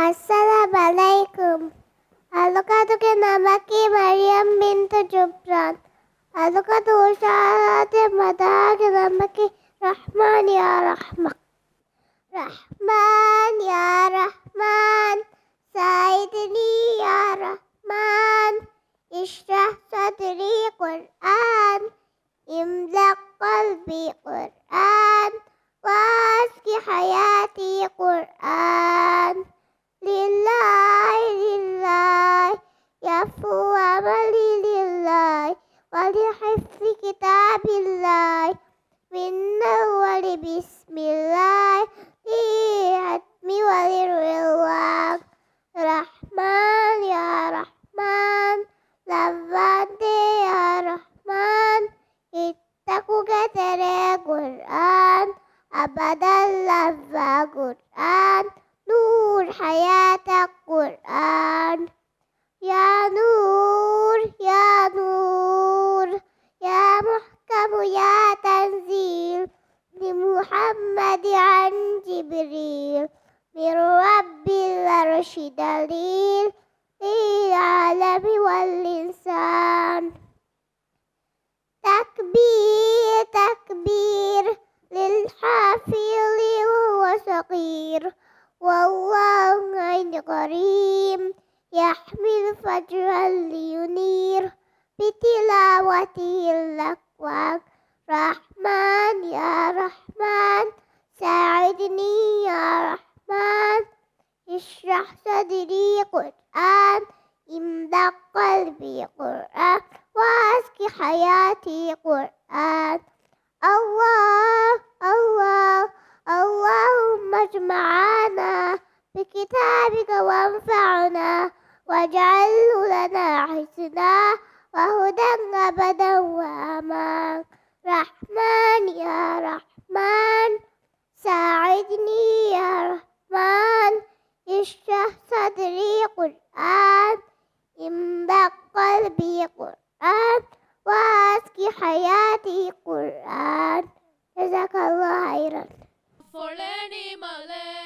Assalamualaikum. Alukatuke namaki Maryam bintu Jubran. Alukatu usyarate madake namaki Rahman ya Rahman. Rahman ya Rahman. Saidni ya Rahman. Ishrah sadri Quran. Imla qalbi Quran. Waski hayati Quran. Lillahi yafu amali lillahi walihifzi kitabillahi minna wali bismillah lihatmi walirwilwak Rahman ya Rahman lavante ya Rahman ittaku ketere Quran abadan lava Quran Nur hayat Quran Ya Nur Ya Nur Ya Muhkam Ya Tanzil Li Muhammad an Jibril Min Rabbil Arshi Dalil Lil Alami wal Insan Takbir Takbir Lil Hafil wa Saqir والله عند قريب يحمل فجرا لينير بتلاوته الأكوان رحمن يا رحمن ساعدني يا رحمن اشرح صدري قرآن املأ قلبي قرآن واسقي حياتي قرآن الله الله اللهم اجمعنا بكتابك وانفعنا واجعله لنا حسنا وهدى أبدا وأمان رحمن يا رحمن ساعدني يا رحمن اشرح صدري قرآن املأ قلبي قرآن واسقي حياتي قرآن جزاك الله خيرا For learning Malay.